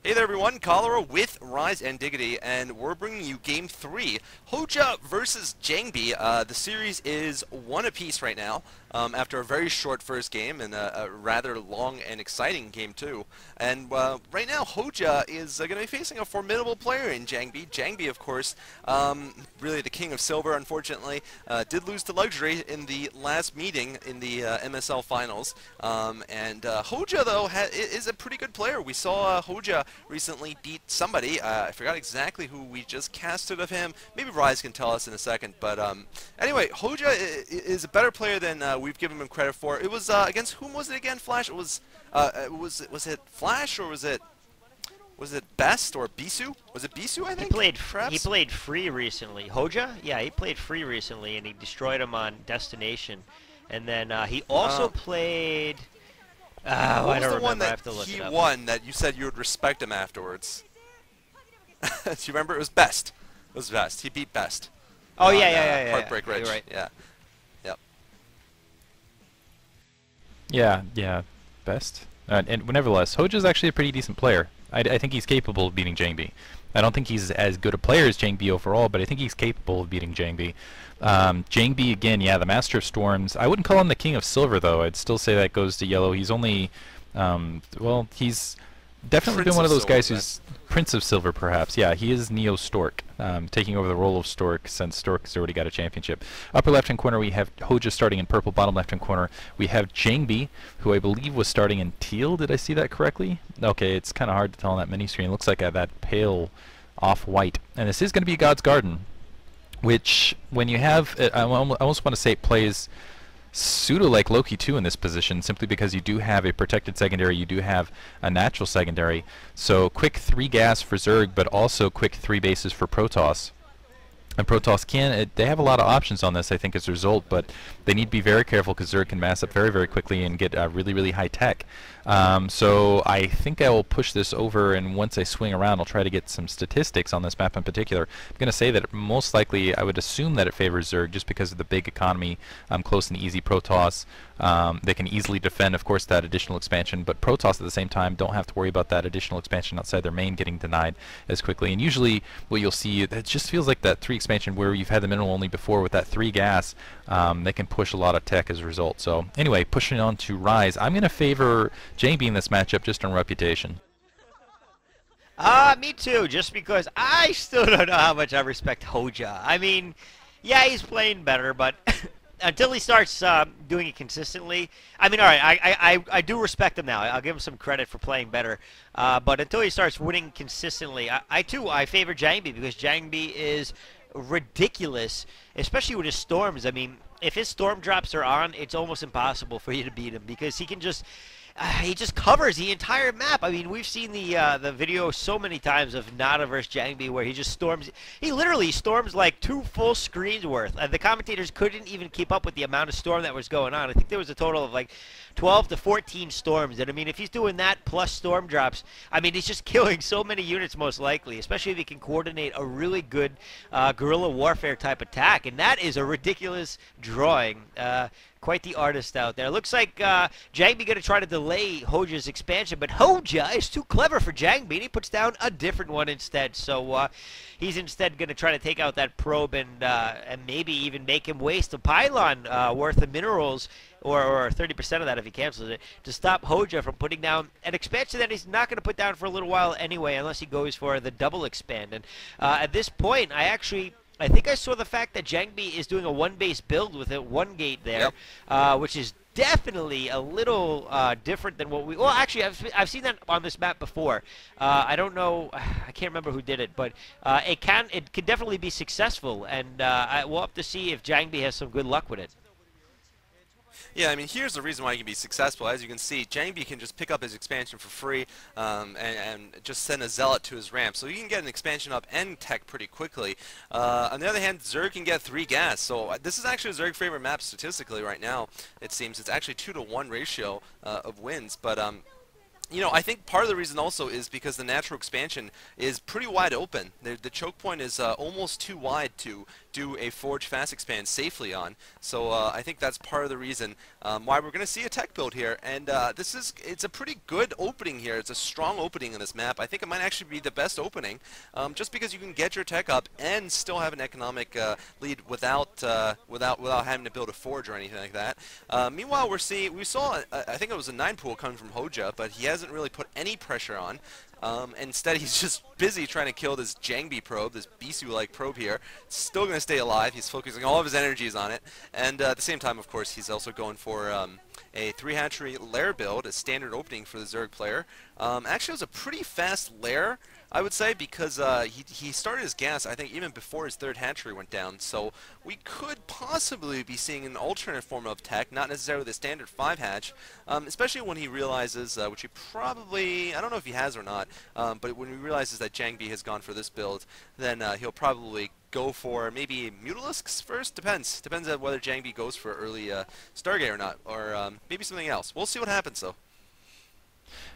Hey there everyone, Cholera with Rise and Diggity, and we're bringing you Game 3, Hoejja versus Jangbi. The series is one apiece right now, after a very short first game and a rather long and exciting Game 2. And right now, Hoejja is going to be facing a formidable player in Jangbi. Jangbi, of course, really the king of silver, unfortunately, did lose to Luxury in the last meeting in the MSL Finals. Hoejja, though, is a pretty good player. We saw Hoejja recently beat somebody. I forgot exactly who we just casted of him. Maybe Rise can tell us in a second. But anyway, Hoejja is a better player than we've given him credit for. It was against whom was it again? Flash? It was it Flash or was it Best or Bisu? Was it Bisu? I think He played free recently. Hoejja? Yeah, he played free recently, and he destroyed him on Destination. And then he also played. What I was don't the one remember. I that have to look he it up. won that you said you would respect him afterwards? Do you remember? It was Best. It was Best. He beat Best. Oh on, yeah. Heartbreak Ridge. You're right. Yeah. Yep. Yeah, best. And nevertheless, Hoejja's actually a pretty decent player. I think he's capable of beating Jangbi. I don't think he's as good a player as Jangbi overall, but I think he's capable of beating Jangbi. Jangbi, again, yeah, the Master of Storms. I wouldn't call him the King of Silver, though. I'd still say that goes to yellow. He's only, well, he's definitely been one of those guys who's Prince of Silver, perhaps. Yeah, he is Neo Stork, taking over the role of Stork since Stork has already got a championship. Upper left-hand corner, we have Hoejja starting in purple. Bottom left-hand corner, we have Jangbi, who I believe was starting in teal. Did I see that correctly? Okay, it's kind of hard to tell on that mini screen. It looks like I have that pale off-white. And this is going to be God's Garden, which, when you have, I almost want to say it plays pseudo like Loki 2 in this position, simply because you do have a protected secondary, you do have a natural secondary. So quick 3 gas for Zerg, but also quick 3 bases for Protoss. And Protoss they have a lot of options on this, I think, as a result, but they need to be very careful because Zerg can mass up very, very quickly and get really, really high tech. So I think I will push this over, and once I swing around, I'll try to get some statistics on this map in particular. I'm going to say that most likely I would assume that it favors Zerg just because of the big economy, close and easy Protoss. They can easily defend, of course, that additional expansion, but Protoss at the same time don't have to worry about that additional expansion outside their main getting denied as quickly. And usually what you'll see, it just feels like that 3 expansion where you've had the minimal only before with that 3 gas, they can push a lot of tech as a result. So anyway, pushing on to Rise, I'm going to favor Jangbi in this matchup just on reputation. Me too, just because I still don't know how much I respect Hoejja. I mean, yeah, he's playing better, but until he starts doing it consistently, I mean, all right, I do respect him now. I'll give him some credit for playing better. But until he starts winning consistently, I favor Jangbi because Jangbi is ridiculous, especially with his storms. I mean, if his storm drops are on, it's almost impossible for you to beat him because he just covers the entire map. I mean, we've seen the video so many times of Nada versus Jangbi where he just storms. He literally storms like 2 full screens worth. The commentators couldn't even keep up with the amount of storm that was going on. I think there was a total of like 12 to 14 storms. And I mean, if he's doing that plus storm drops, I mean, he's just killing so many units most likely, especially if he can coordinate a really good guerrilla warfare type attack. And that is a ridiculous drawing. Quite the artist out there. Looks like Jangbi going to try to delay Hoejja's expansion, but Hoejja is too clever for Jangbi, and he puts down a different one instead. So he's instead going to try to take out that probe and maybe even make him waste a pylon worth of minerals, or 30% of that if he cancels it, to stop Hoejja from putting down an expansion that he's not going to put down for a little while anyway, unless he goes for the double expand. And at this point, I think I saw the fact that Jangbi is doing a 1-base build with a 1 gate there, which is definitely a little different than what we. Well, actually, I've seen that on this map before. I don't know, I can't remember who did it, but it can definitely be successful, and we'll have to see if Jangbi has some good luck with it. Yeah, I mean, here's the reason why he can be successful. As you can see, Jangbi can just pick up his expansion for free and just send a Zealot to his ramp. So he can get an expansion up and tech pretty quickly. On the other hand, Zerg can get 3 gas. So this is actually a Zerg favorite map statistically right now. It seems it's actually 2-to-1 ratio of wins. But you know, I think part of the reason also is because the natural expansion is pretty wide open. The choke point is almost too wide to do a forge fast expand safely on. So I think that's part of the reason why we're going to see a tech build here. And it's a pretty good opening here. It's a strong opening in this map. I think it might actually be the best opening, just because you can get your tech up and still have an economic lead without having to build a forge or anything like that. Meanwhile, we saw I think it was a 9 pool coming from Hoejja, but he hasn't really put any pressure on. Instead, he's just busy trying to kill this Jangbi probe, this Bisu-like probe here. Still going to stay alive. He's focusing all of his energies on it. And at the same time, of course, he's also going for a 3-hatchery lair build, a standard opening for the Zerg player. Actually, it was a pretty fast lair, I would say, because he started his gas, I think, even before his 3rd hatchery went down. So we could possibly be seeing an alternate form of tech, not necessarily the standard 5-hatch, especially when he realizes, which he probably, I don't know if he has or not, but when he realizes that Jangbi has gone for this build, then he'll probably go for maybe Mutalisks first. Depends on whether Jangbi goes for early Stargate or not, or maybe something else. We'll see what happens, though.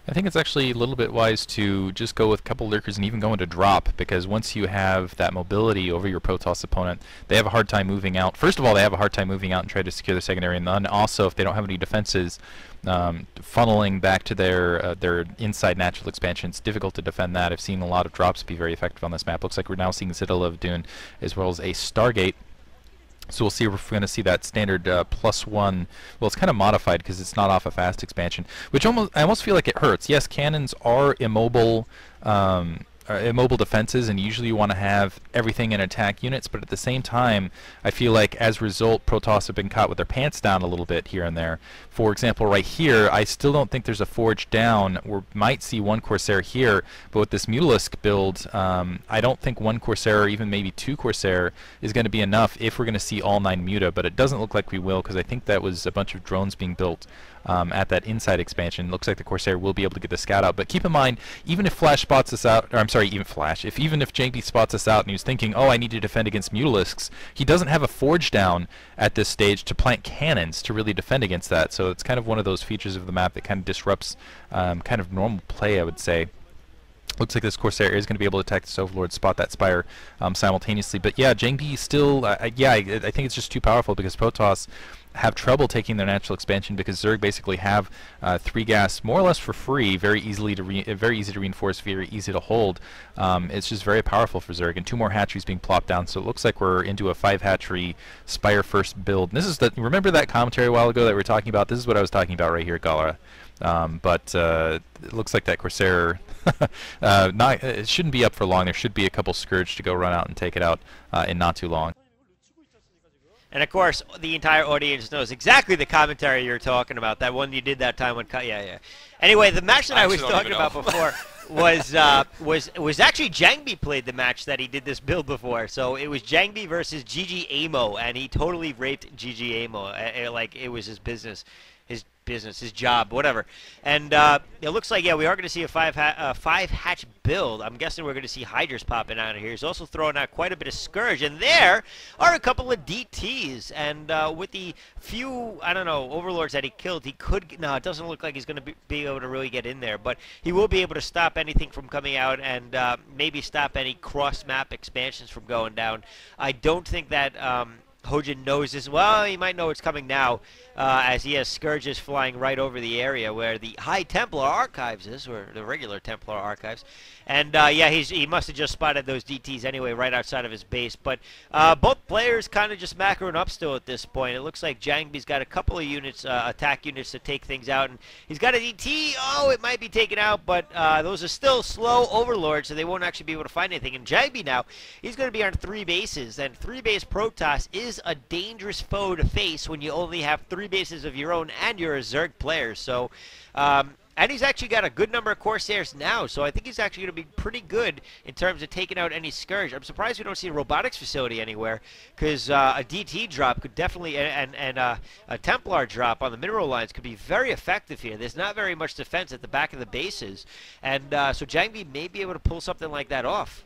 I think it's actually a little bit wise to just go with a couple lurkers and even go into drop, because once you have that mobility over your Protoss opponent, they have a hard time moving out. First of all, they have a hard time moving out and try to secure their secondary, and then also if they don't have any defenses, funneling back to their inside natural expansion, it's difficult to defend that. I've seen a lot of drops be very effective on this map. Looks like we're now seeing Citadel of Dune as well as a Stargate. So we'll see if we're going to see that standard +1. Well, it's kind of modified because it's not off a fast expansion, which I almost feel like it hurts. Yes, cannons are immobile defenses, and usually you want to have everything in attack units, but at the same time, I feel like as a result, Protoss have been caught with their pants down a little bit here and there. For example, right here, I still don't think there's a forge down. We might see 1 Corsair here, but with this Mutalisk build, I don't think 1 Corsair or even maybe 2 Corsair is going to be enough if we're going to see all 9 Muta, but it doesn't look like we will, because I think that was a bunch of drones being built at that inside expansion. Looks like the Corsair will be able to get the scout out, but keep in mind, even if Flash spots us out, or I'm sorry, even if Jangbi spots us out and he's thinking, oh, I need to defend against Mutalisks, he doesn't have a forge down at this stage to plant cannons to really defend against that. So it's kind of one of those features of the map that kind of disrupts kind of normal play, I would say. Looks like this Corsair is going to be able to attack this Overlord, spot that Spire simultaneously. But yeah, Jangbi still, I think it's just too powerful, because Protoss have trouble taking their natural expansion, because Zerg basically have 3 gas more or less for free, very easy to reinforce, very easy to hold. It's just very powerful for Zerg, and 2 more hatcheries being plopped down, so it looks like we're into a 5-hatchery Spire first build. And this is remember that commentary a while ago that we were talking about? This is what I was talking about right here, Galra. But it looks like that Corsair it shouldn't be up for long. There should be a couple Scourge to go run out and take it out in not too long. And of course, the entire audience knows exactly the commentary you're talking about. That one you did that time when yeah. Anyway, the match that I was talking about before was actually Jangbi played the match that he did this build before. So it was Jangbi versus GG Amo, and he totally raped GG Amo. Like it was his business. His job, whatever. And it looks like, yeah, we are going to see a 5-hatch build. I'm guessing we're going to see Hydras popping out of here. He's also throwing out quite a bit of Scourge. And there are a couple of DTs. And with the few, I don't know, Overlords that he killed, he could, no, it doesn't look like he's going to be able to really get in there. But he will be able to stop anything from coming out, and maybe stop any cross-map expansions from going down. I don't think that Hoejja knows this. Well, he might know it's coming now, as he has Scourges flying right over the area where the High Templar Archives is, or the regular Templar Archives. And yeah, he must have just spotted those DTs anyway, right outside of his base. But both players kind of just macroing up still at this point. It looks like Jangbi's got a couple of units, attack units, to take things out, and he's got a DT. Oh, it might be taken out, but those are still slow Overlords, so they won't actually be able to find anything. And Jangbi now, he's going to be on 3 bases, and 3-base Protoss is a dangerous foe to face when you only have 3 bases of your own and you're a Zerg player. So, and he's actually got a good number of Corsairs now, so I think he's actually going to be pretty good in terms of taking out any Scourge. I'm surprised we don't see a robotics facility anywhere, because a DT drop could definitely, and a Templar drop on the mineral lines could be very effective here. There's not very much defense at the back of the bases, and so Jangbi may be able to pull something like that off.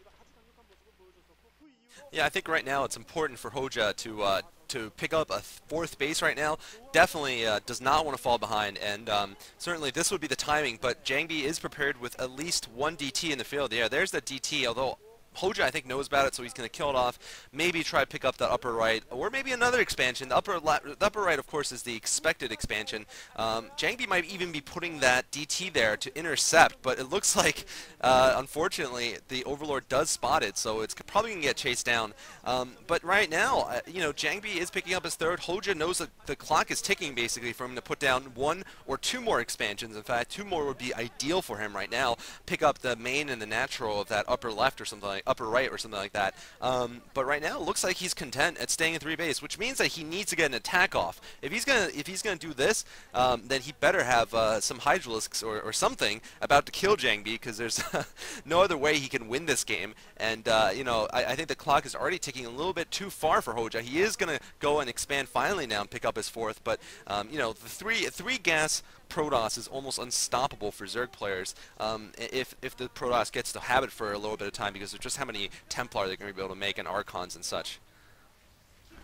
Yeah, I think right now it's important for Hoejja to pick up a 4th base right now. Definitely does not want to fall behind, and certainly this would be the timing, but Jangbi is prepared with at least 1 DT in the field. Yeah, there's that DT, although Hoejja, I think, knows about it, so he's going to kill it off. Maybe try to pick up the upper right, or maybe another expansion. The upper right, of course, is the expected expansion. Jangbi might even be putting that DT there to intercept, but it looks like, unfortunately, the Overlord does spot it, so it's probably going to get chased down. But right now, you know, Jangbi is picking up his third. Hoejja knows that the clock is ticking, basically, for him to put down 1 or 2 more expansions. In fact, 2 more would be ideal for him right now. Pick up the main and the natural of that upper left or something like upper right or something like that. But right now, it looks like he's content at staying in 3 base, which means that he needs to get an attack off. If he's gonna do this, then he better have some Hydralisks or something about to kill Jangbi, because there's no other way he can win this game. And you know, I think the clock is already ticking a little bit too far for Hoejja. He is gonna go and expand finally now and pick up his 4th, but you know, the three gas Protoss is almost unstoppable for Zerg players if the Protoss gets to have it for a little bit of time, because of just how many Templar they're going to be able to make and Archons and such.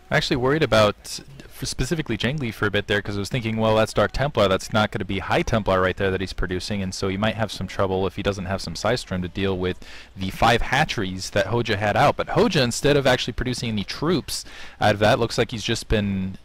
I'm actually worried about specifically Jangbi for a bit there, because I was thinking, well, that's Dark Templar, that's not going to be High Templar right there that he's producing, and so he might have some trouble if he doesn't have some Psystrom to deal with the 5 hatcheries that Hoejja had out. But Hoejja, instead of actually producing any troops out of that, looks like he's just been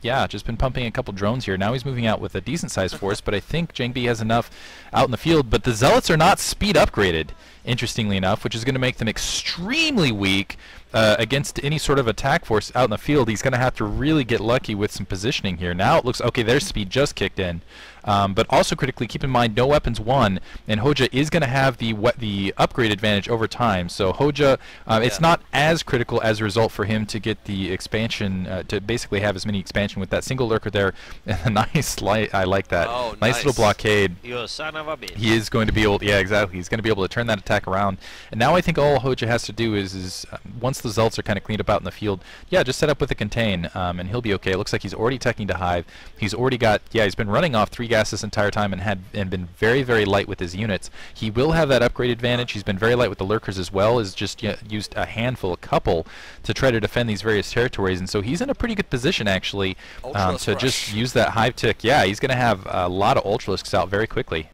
pumping a couple drones here. Now he's moving out with a decent sized force, but I think Jangbi has enough out in the field. But the Zealots are not speed upgraded, interestingly enough, which is going to make them extremely weak against any sort of attack force out in the field. He's going to have to really get lucky with some positioning here. Now it looks okay, their speed just kicked in. But also critically, keep in mind, no weapons won, and Hoejja is going to have the upgrade advantage over time. So Hoejja, it's not as critical as a result for him to get the expansion, to basically have as many expansion with that single lurker there. And a nice light, I like that. Oh, nice little blockade. You son of a bitch. He is going to be able, yeah, exactly. He's going to be able to turn that attack around. And now I think all Hoejja has to do is once the Zealots are kind of cleaned up out in the field, yeah, just set up with a contain, and he'll be okay. It looks like he's already teching to Hive. He's already got, yeah, he's been running off 3 gas this entire time and been very, very light with his units. He will have that upgrade advantage. He's been very light with the lurkers as well, has just used a handful, a couple, to try to defend these various territories, and so he's in a pretty good position actually to just use that Hive tick. Yeah, he's going to have a lot of Ultralisks out very quickly.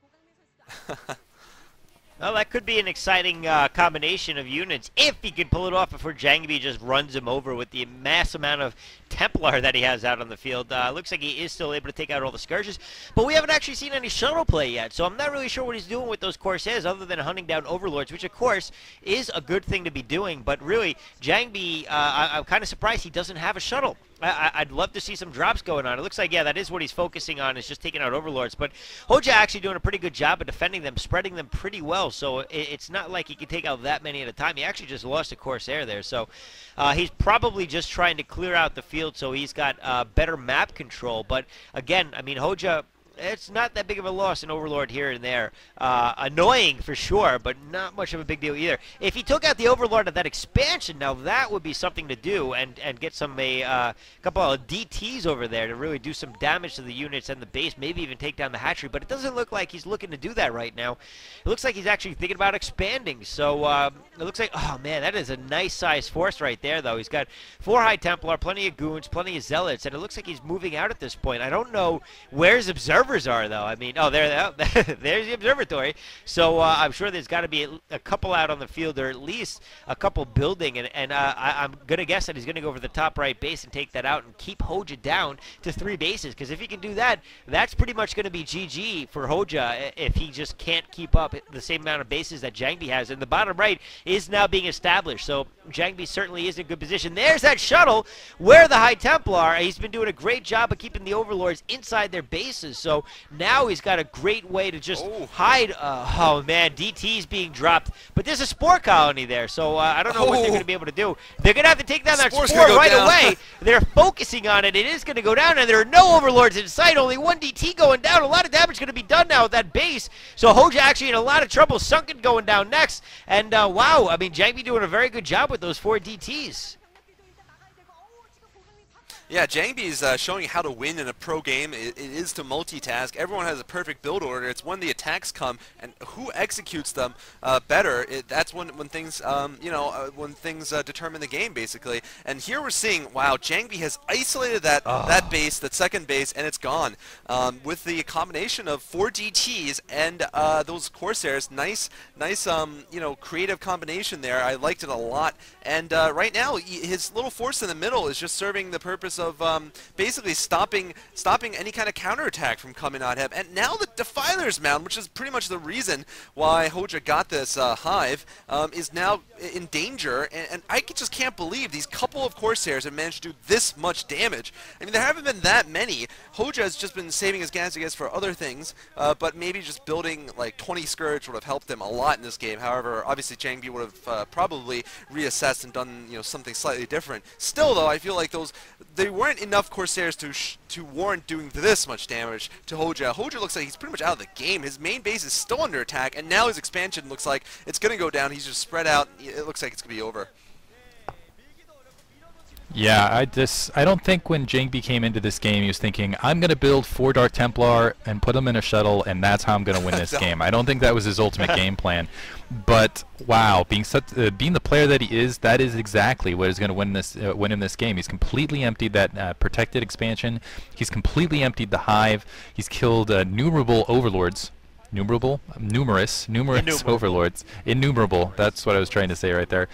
Well, that could be an exciting combination of units if he could pull it off before Jangbi just runs him over with the mass amount of Templar that he has out on the field. Looks like he is still able to take out all the Scourges, but we haven't actually seen any shuttle play yet, so I'm not really sure what he's doing with those Corsairs other than hunting down Overlords, which of course is a good thing to be doing, but really, Jangbi, I'm kind of surprised he doesn't have a shuttle. I'd love to see some drops going on. It looks like, yeah, that is what he's focusing on, is just taking out Overlords. But Hoejja actually doing a pretty good job of defending them, spreading them pretty well. So it's not like he can take out that many at a time. He actually just lost a Corsair there. So he's probably just trying to clear out the field so he's got better map control. But again, I mean, Hoejja, it's not that big of a loss in Overlord here and there. Annoying for sure, but not much of a big deal either. If he took out the Overlord of that expansion, now that would be something to do, and get a couple of DTs over there to really do some damage to the units and the base, maybe even take down the hatchery. But it doesn't look like he's looking to do that right now. It looks like he's actually thinking about expanding. So it looks like, oh man, that is a nice size force right there, though. He's got 4 High Templar, plenty of goons, plenty of zealots, and it looks like he's moving out at this point. I don't know where his observers are, though. I mean, oh, there's the observatory. So I'm sure there's got to be a couple out on the field, or at least a couple building, and I'm going to guess that he's going to go over the top right base and take that out and keep Hoejja down to 3 bases, because if he can do that, that's pretty much going to be GG for Hoejja if he just can't keep up the same amount of bases that Jangbi has. And the bottom right is now being established, so Jangbi certainly is in good position. There's that shuttle where the High Templar, he's been doing a great job of keeping the Overlords inside their bases, so now he's got a great way to just hide. Oh man, DT's being dropped, but there's a Spore colony there, so I don't know what they're going to be able to do. They're going to have to take down that Spore right away. They're focusing on it. It is going to go down, and there are no Overlords in sight. Only 1 DT going down. A lot of damage going to be done now at that base, so Hoejja actually in a lot of trouble. Sunken going down next, and wow, I mean, Jangbi doing a very good job with those 4 DTs. Yeah, Jangbi is showing how to win in a pro game. It is to multitask. Everyone has a perfect build order. It's when the attacks come and who executes them better. That's when things, when things determine the game, basically. And here we're seeing, wow, Jangbi has isolated that base, that second base, and it's gone. With the combination of 4 DTs and those Corsairs, nice, creative combination there. I liked it a lot. And right now, his little force in the middle is just serving the purpose of basically stopping any kind of counterattack from coming on him. And now the Defiler's Mound, which is pretty much the reason why Hoejja got this hive, is now in danger. And I just can't believe these couple of Corsairs have managed to do this much damage. I mean, there haven't been that many. Hoejja has just been saving his gas, I guess, for other things, but maybe just building like 20 Scourge would have helped him a lot in this game. However, obviously Jangbi would have probably reassessed and done something slightly different. Still, though, I feel like they weren't enough Corsairs to warrant doing this much damage to Hoejja. Hoejja looks like he's pretty much out of the game. His main base is still under attack, and now his expansion looks like it's going to go down. He's just spread out. It looks like it's going to be over. Yeah, I don't think when Jangbi came into this game he was thinking, I'm going to build 4 Dark Templar and put them in a shuttle and that's how I'm going to win this game. I don't think that was his ultimate game plan. But wow, being the player that he is, that is exactly what is going to win him this game. He's completely emptied that protected expansion. He's completely emptied the hive. He's killed numerous overlords. Numerous overlords. Innumerable. That's what I was trying to say right there.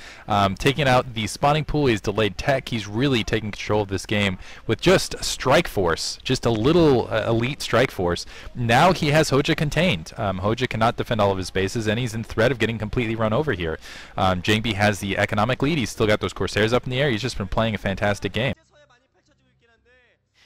Taking out the spawning pool, he's delayed tech. He's really taking control of this game with just strike force, just a little elite strike force. Now he has Hoejja contained. Hoejja cannot defend all of his bases, and he's in threat of getting completely run over here. Jangbi has the economic lead. He's still got those Corsairs up in the air. He's just been playing a fantastic game.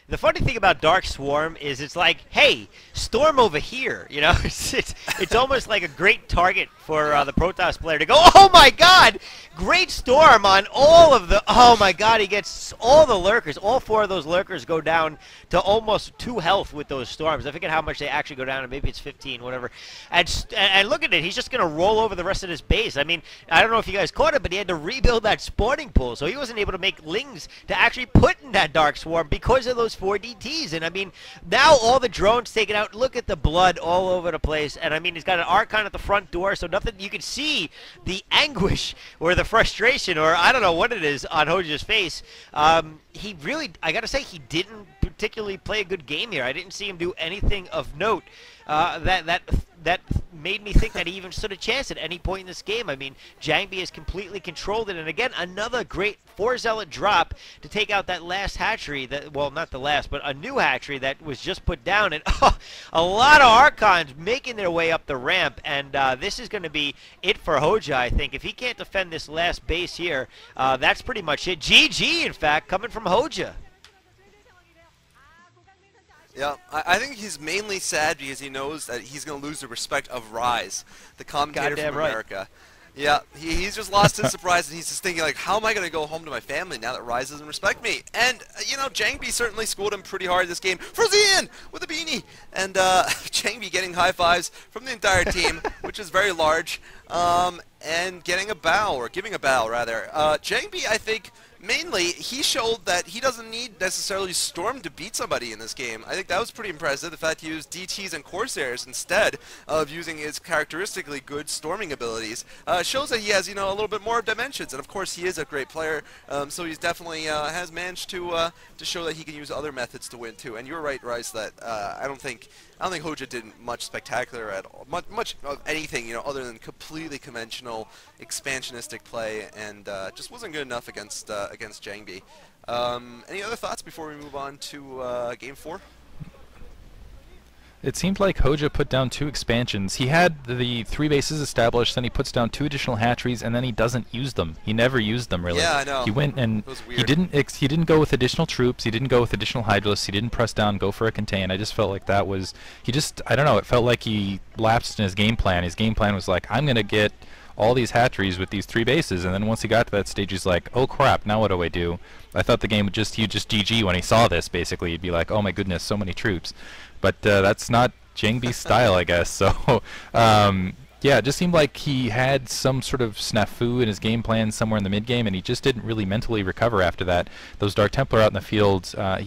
The funny thing about Dark Swarm is it's like, hey, storm over here. It's almost like a great target for the Protoss player to go, oh my god, great storm on all of the, oh my god, he gets all the lurkers. All 4 of those lurkers go down to almost 2 health with those storms. I forget how much they actually go down, and maybe it's 15, whatever. And look at it, he's just going to roll over the rest of his base. I mean, I don't know if you guys caught it, but he had to rebuild that spawning pool, so he wasn't able to make lings to actually put in that Dark Swarm because of those 4 DTs. And I mean, now all the drones taken out. Look at the blood all over the place. And I mean, he's got an Archon at the front door, so nothing. You can see the anguish or the frustration, or I don't know what it is, on Hoejja's face. He really, I gotta say, he didn't particularly play a good game here. I didn't see him do anything of note that made me think that he even stood a chance at any point in this game. I mean, Jangbi has completely controlled it, and again, another great 4 Zealot drop to take out that last hatchery, well, not the last, but a new hatchery that was just put down, and a lot of Archons making their way up the ramp, and this is going to be it for Hoejja, I think. If he can't defend this last base here, that's pretty much it. GG, in fact, coming from Hoejja. Yeah, I think he's mainly sad because he knows that he's going to lose the respect of Rise, the commentator Goddamn from right. America. Yeah, he's just lost his surprise, and he's just thinking, like, how am I going to go home to my family now that Rise doesn't respect me? And, Jangbi certainly schooled him pretty hard this game. Frozen with a beanie! And Jangbi getting high fives from the entire team, which is very large, and getting a bow, or giving a bow, rather. Jangbi, I think, mainly, he showed that he doesn't need necessarily Storm to beat somebody in this game. I think that was pretty impressive, the fact he used DTs and Corsairs instead of using his characteristically good storming abilities. Shows that he has, a little bit more dimensions, and of course he is a great player, so he's definitely has managed to show that he can use other methods to win too. And you're right, Rice, that I don't think Hoejja did much spectacular at all, much of anything, other than completely conventional expansionistic play, and just wasn't good enough against Jangbi. Any other thoughts before we move on to Game 4? It seemed like Hoejja put down 2 expansions. He had the 3 bases established, then he puts down 2 additional hatcheries, and then he doesn't use them. He never used them, really. Yeah, I know. He went and he didn't go with additional troops. He didn't go with additional Hydralisks. He didn't press down, go for a contain. I just felt like that was I don't know. It felt like he lapsed in his game plan. His game plan was like, I'm gonna get all these hatcheries with these 3 bases, and then once he got to that stage, he's like, oh crap, now what do I do? I thought the game would he'd just GG when he saw this, basically. He'd be like, oh my goodness, so many troops. But that's not Jangbi's style, I guess. So Yeah, it just seemed like he had some sort of snafu in his game plan somewhere in the mid game, and he just didn't really mentally recover after that. Those Dark Templar out in the field, I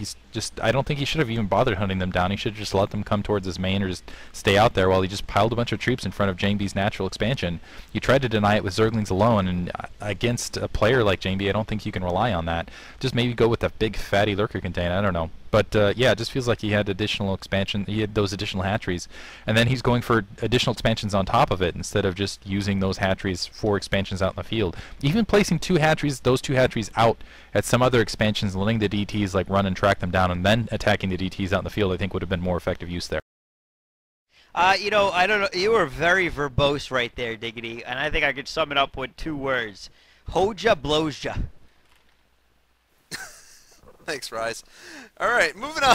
don't think he should have even bothered hunting them down. He should have just let them come towards his main or just stay out there while he just piled a bunch of troops in front of Jangbi's natural expansion. You tried to deny it with Zerglings alone, and against a player like Jangbi, I don't think you can rely on that. Just maybe go with a big fatty lurker contain, I don't know. But yeah, it just feels like he had additional expansion. He had those additional hatcheries, and then he's going for additional expansions on top of it instead of just using those hatcheries for expansions out in the field. Even placing those two hatcheries out at some other expansions, and letting the DTs like run and track them down, and then attacking the DTs out in the field, I think would have been more effective use there. You know, I don't know. You were very verbose right there, Diggity, and I think I could sum it up with 2 words: Hoejja blowsja. Thanks, Rise. All right, moving on.